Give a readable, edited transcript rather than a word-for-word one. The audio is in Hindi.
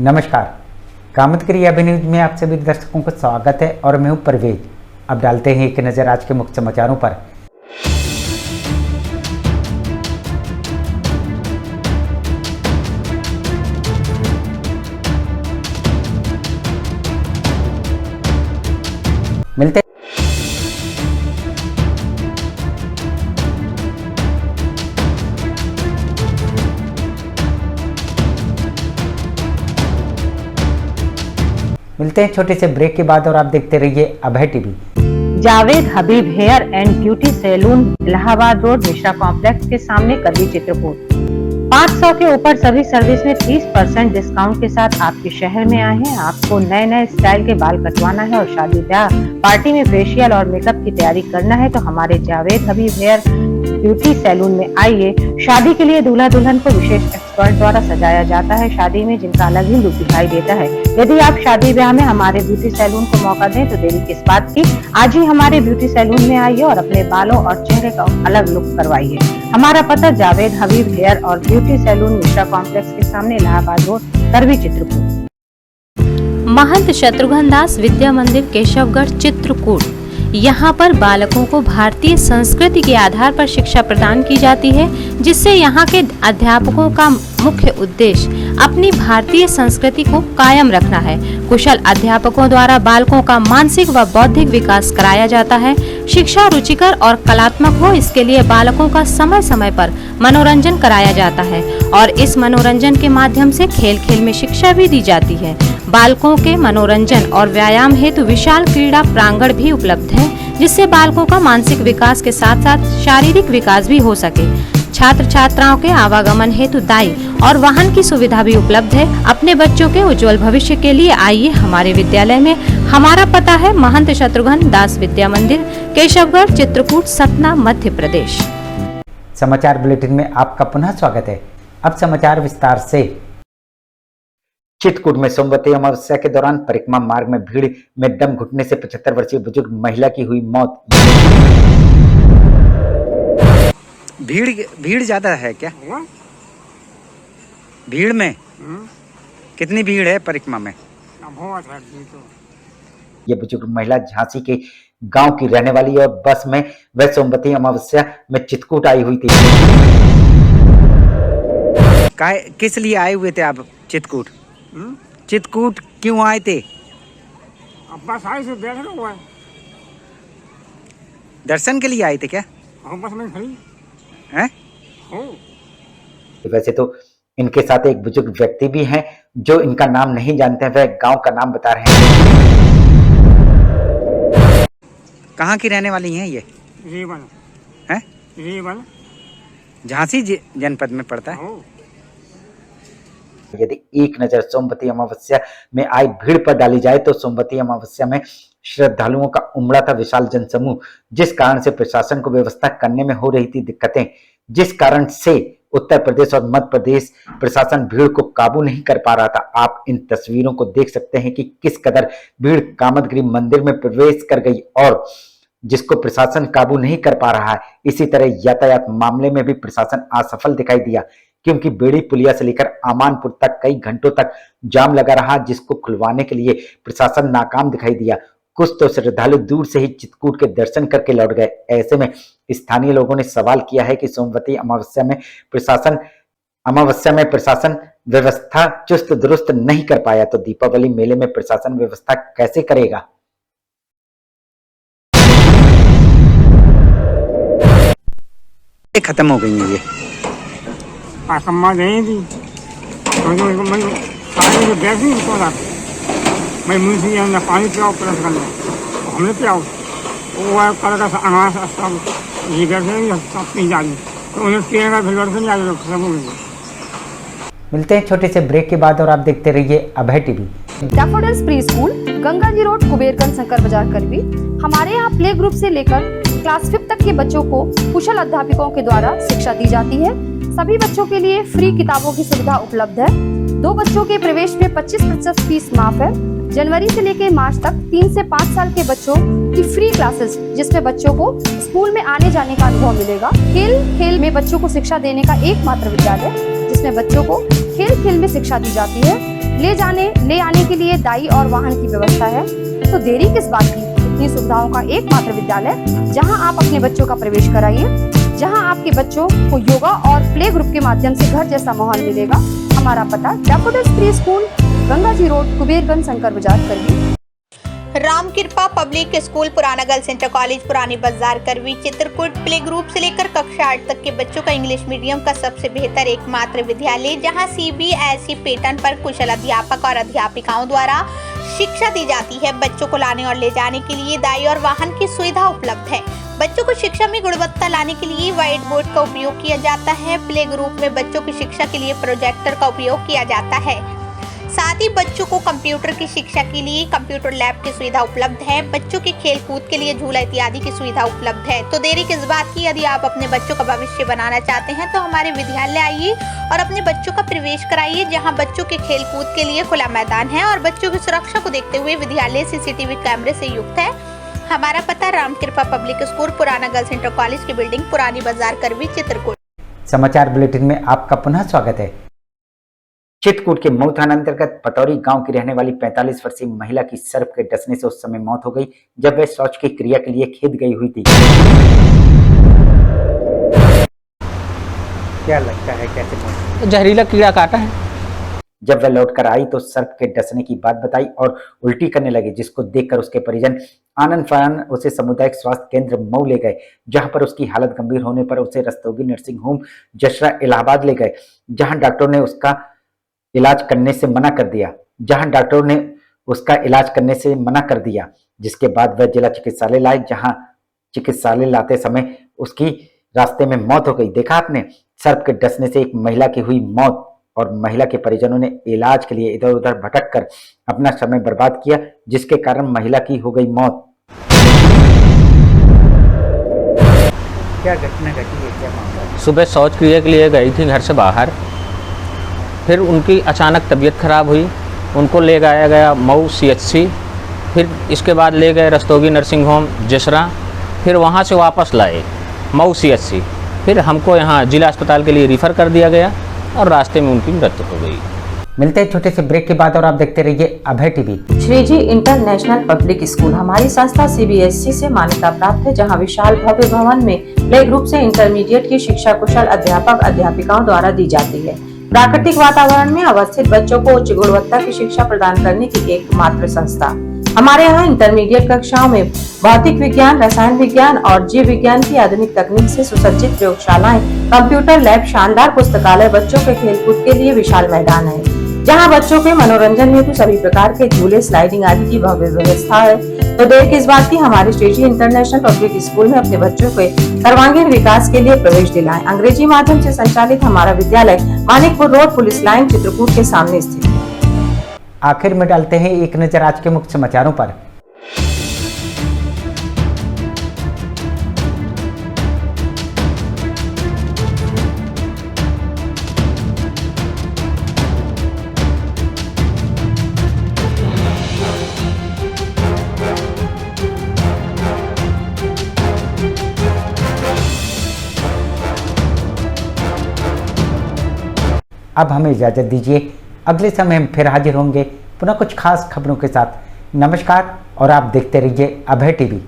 नमस्कार, कामतगिरी अभिन्यूज में आप सभी दर्शकों का स्वागत है और मैं हूं परवेज। अब डालते हैं एक नज़र आज के मुख्य समाचारों पर। मिलते हैं छोटे से ब्रेक के बाद और आप देखते रहिए Abhay TV. Javed Habib hair and beauty salon, Allahabad road, Mishra complex के सामने, करवी, चित्रकूट। 500 के ऊपर सभी सर्विस में 30% डिस्काउंट के साथ आपके शहर में आए हैं। आपको नए नए स्टाइल के बाल कटवाना है और शादी ब्याह पार्टी में फेशियल और मेकअप की तैयारी करना है तो हमारे Javed Habib hair beauty salon में आइए। शादी के लिए दूल्हा दुल्हन को विशेष एक्सपर्ट द्वारा सजाया जाता है। शादी में जिनका अलग ही लुक दिखाई देता है। यदि आप शादी ब्याह में हमारे ब्यूटी सैलून को मौका दें तो देरी किस बात की। आज ही हमारे ब्यूटी सैलून में आइए और अपने बालों और चेहरे का अलग लुक करवाइए। हमारा पता जावेद हबीब हेयर और ब्यूटी सैलून, मिश्रा कॉम्प्लेक्स के सामने, इलाहाबाद रोड, करवी, चित्रकूट। महंत शत्रुघ्न दास विद्या मंदिर, केशवगढ़, चित्रकूट। यहाँ पर बालकों को भारतीय संस्कृति के आधार पर शिक्षा प्रदान की जाती है, जिससे यहाँ के अध्यापकों का मुख्य उद्देश्य अपनी भारतीय संस्कृति को कायम रखना है। कुशल अध्यापकों द्वारा बालकों का मानसिक व बौद्धिक विकास कराया जाता है। शिक्षा रुचिकर और कलात्मक हो, इसके लिए बालकों का समय समय पर मनोरंजन कराया जाता है और इस मनोरंजन के माध्यम से खेल खेल में शिक्षा भी दी जाती है। बालकों के मनोरंजन और व्यायाम हेतु विशाल क्रीड़ा प्रांगण भी उपलब्ध है, जिससे बालकों का मानसिक विकास के साथ साथ शारीरिक विकास भी हो सके। छात्र छात्राओं के आवागमन हेतु दाई और वाहन की सुविधा भी उपलब्ध है। अपने बच्चों के उज्जवल भविष्य के लिए आइए हमारे विद्यालय में। हमारा पता है महंत शत्रुघ्न दास विद्या मंदिर, केशवगढ़, चित्रकूट, सतना, मध्य प्रदेश। समाचार बुलेटिन में आपका पुनः स्वागत है। अब समाचार विस्तार से। चित्रकूट में सोमवती अमावस्या के दौरान परिक्रमा मार्ग में भीड़ में दम घुटने से 75 वर्षीय बुजुर्ग महिला की हुई मौत। भीड़ ज्यादा है क्या? भीड़ में कितनी भीड़ है परिक्रमा में? ये बुजुर्ग महिला झांसी के गांव की रहने वाली और बस में वह सोमवती अमावस्या में चित्रकूट आई हुई थी। किस लिए आए हुए थे आप चित्रकूट? चित्रकूट क्यों आए थे? बस आए से देखने हुआ है। दर्शन के लिए आए थे क्या? बस में खड़ी हैं? वैसे तो इनके साथ एक बुजुर्ग व्यक्ति भी हैं जो इनका नाम नहीं जानते हैं, वह गांव का नाम बता रहे हैं। कहाँ की रहने वाली हैं ये? रेवन हैं? रेवन झांसी जनपद में पड़ता है। यदि एक नजर सोमवती अमावस्या में आई भीड़ पर डाली जाए तो सोमवती अमावस्या में श्रद्धालुओं का उमड़ा था विशाल जनसमूह, जिस कारण से प्रशासन को व्यवस्था करने में हो रही थी दिक्कतें, जिस कारण से उत्तर प्रदेश और मध्य प्रदेश प्रशासन भीड़ को काबू नहीं कर पा रहा था। आप इन तस्वीरों को देख सकते हैं कि किस कदर भीड़ कामतगिरी मंदिर में प्रवेश कर गई और जिसको प्रशासन काबू नहीं कर पा रहा है। इसी तरह यातायात मामले में भी प्रशासन असफल दिखाई दिया, क्योंकि बेड़ी पुलिया से लेकर आमानपुर तक कई घंटों तक जाम लगा रहा, जिसको खुलवाने के लिए प्रशासन नाकाम दिखाई दिया। कुछ तो श्रद्धालु दूर से ही चित्रकूट के दर्शन करके लौट गए। ऐसे में स्थानीय लोगों ने सवाल किया है कि सोमवती अमावस्या में प्रशासन व्यवस्था चुस्त दुरुस्त नहीं कर पाया तो दीपावली मेले में प्रशासन व्यवस्था कैसे करेगा। खत्म हो गई है ये मैं मुझे पानी पियाओ प्लस कर लो, हमने पियाओ वो कल का अनाज ये सब पी जाए तो उन्हें पिएगा फिर। मिलते हैं छोटे से ब्रेक के बाद और आप देखते रहिए Abhay TV. Daffodils pre school, Ganga ji road, Kuberganj, Shankar Bazar, Karwi. हमारे यहाँ प्ले ग्रुप से लेकर क्लास 5 तक के बच्चों को कुशल अध्यापकों के द्वारा शिक्षा दी जाती है। सभी बच्चों के लिए फ्री किताबों की सुविधा उपलब्ध है। 2 बच्चों के प्रवेश में 25% फीस माफ है। जनवरी से लेकर मार्च तक 3 से 5 साल के बच्चों की फ्री क्लासेस, जिसमें बच्चों को स्कूल में आने जाने का अनुभव मिलेगा। खेल में बच्चों को शिक्षा देने का एकमात्र विद्यालय, जिसमें बच्चों को खेल में शिक्षा दी जाती है। ले आने के लिए दाई और वाहन की व्यवस्था है। तो देरी किस बात की, इतनी सुविधाओं का एकमात्र विद्यालय जहां आप अपने बच्चों का प्रवेश कराइए, जहां आपके बच्चों को योगा और प्ले ग्रुप के माध्यम से घर जैसा माहौल मिलेगा। हमारा पता daffodils pre school, Ganga ji road, Kuberganj, Shankar Bazar, करवी। राम कृपा पब्लिक स्कूल, पुराना गर्ल्स इंटर कॉलेज, पुरानी बाजार, करवी, चित्रकूट प्ले ग्रुप से लेकर कक्षा 8 तक के बच्चों का इंग्लिश मीडियम का सबसे बेहतर एकमात्र विद्यालय, जहां CBSE पैटर्न पर कुशल अध्यापक और अध्यापिकाओं द्वारा शिक्षा दी जाती है। बच्चों को लाने और ले जाने के लिए दाई और वाहन की सुविधा उपलब्ध है। बच्चों को शिक्षा में गुणवत्ता लाने के लिए व्हाइट बोर्ड का उपयोग किया जाता है। प्ले ग्रुप में बच्चों की शिक्षा के लिए प्रोजेक्टर का उपयोग किया जाता है। साथ ही बच्चों को कंप्यूटर की शिक्षा के लिए कंप्यूटर लैब की सुविधा उपलब्ध है। बच्चों के खेल कूद के लिए झूला इत्यादि की सुविधा उपलब्ध है। तो देरी किस बात की, यदि आप अपने बच्चों का भविष्य बनाना चाहते हैं तो हमारे विद्यालय आइए और अपने बच्चों का प्रवेश कराइए, जहां बच्चों के खेल कूद के लिए खुला मैदान है और बच्चों की सुरक्षा को देखते हुए विद्यालय CCTV कैमरे से युक्त है। हमारा पता राम कृपा पब्लिक स्कूल, पुराना गर्ल्स इंटर कॉलेज की बिल्डिंग, पुरानी बाजार, करवी, चित्रकूट। समाचार बुलेटिन में आपका पुनः स्वागत है। चित्रकूट के मऊ थाना अंतर्गत पटौरी गांव की रहने वाली 45 वर्षीय महिला की सर्प के डसने से उस समय मौत हो गई जब वह शौच की क्रिया के लिए खेत गई हुई थी। क्या लगता है कैसे मौत? जहरीला कीड़ा काटा है। जब वह लौटकर आई तो सर्प के डसने की बात बताई और उल्टी करने लगी, जिसको देखकर उसके परिजन आनन फानन उसे सामुदायिक स्वास्थ्य केंद्र मऊ ले गए, जहां पर उसकी हालत गंभीर होने पर उसे रस्तोगी नर्सिंग होम जशरा इलाहाबाद ले गए, जहां डॉक्टरों ने उसका इलाज करने से मना कर दिया, जिसके बाद वह जिला चिकित्सालय लाए, जहां चिकित्सालय लाते समय उसकी रास्ते में मौत हो गई। देखा आपने, सर्प के डसने से एक महिला की हुई मौत और महिला के परिजनों ने इलाज के लिए इधर उधर भटक कर अपना समय बर्बाद किया, जिसके कारण महिला की हो गई मौत। क्या घटना घटी है, क्या मामला? सुबह शौच क्रिया के लिए गई थी घर से बाहर, फिर उनकी अचानक तबीयत खराब हुई, उनको ले जाया गया मऊ CHC, फिर इसके बाद ले गए रस्तोगी नर्सिंग होम जसरा, फिर वहाँ से वापस लाए मऊ CHC, फिर हमको यहाँ जिला अस्पताल के लिए रिफ़र कर दिया गया और रास्ते में उनकी मृत्यु हो गई। मिलते हैं छोटे से ब्रेक के बाद और आप देखते रहिए Abhay TV. Shriji international public school हमारी संस्था CBSE से मान्यता प्राप्त है, जहां विशाल भव्य भवन में प्ले ग्रुप से इंटरमीडिएट की शिक्षा कुशल अध्यापक अध्यापिकाओं द्वारा दी जाती है। प्राकृतिक वातावरण में अवस्थित बच्चों को उच्च गुणवत्ता की शिक्षा प्रदान करने की एकमात्र संस्था। हमारे यहाँ इंटरमीडिएट कक्षाओं में भौतिक विज्ञान, रसायन विज्ञान और जीव विज्ञान की आधुनिक तकनीक से सुसज्जित प्रयोगशालाएं, कंप्यूटर लैब, शानदार पुस्तकालय, बच्चों के खेलकूद के लिए विशाल मैदान है, जहां बच्चों के मनोरंजन हेतु सभी प्रकार के झूले, स्लाइडिंग आदि की भव्य व्यवस्था है। तो देर किस बात की, हमारे श्रीजी इंटरनेशनल पब्लिक स्कूल में अपने बच्चों के सर्वांगीण विकास के लिए प्रवेश दिलाएं। अंग्रेजी माध्यम से संचालित हमारा विद्यालय Manikpur road, police line, Chitrakoot के सामने स्थित। आखिर में डालते हैं एक नजर आज के मुख्य समाचारों पर। अब हमें इजाजत दीजिए, अगले समय हम फिर हाजिर होंगे पुनः कुछ खास खबरों के साथ। नमस्कार और आप देखते रहिए अभय टीवी।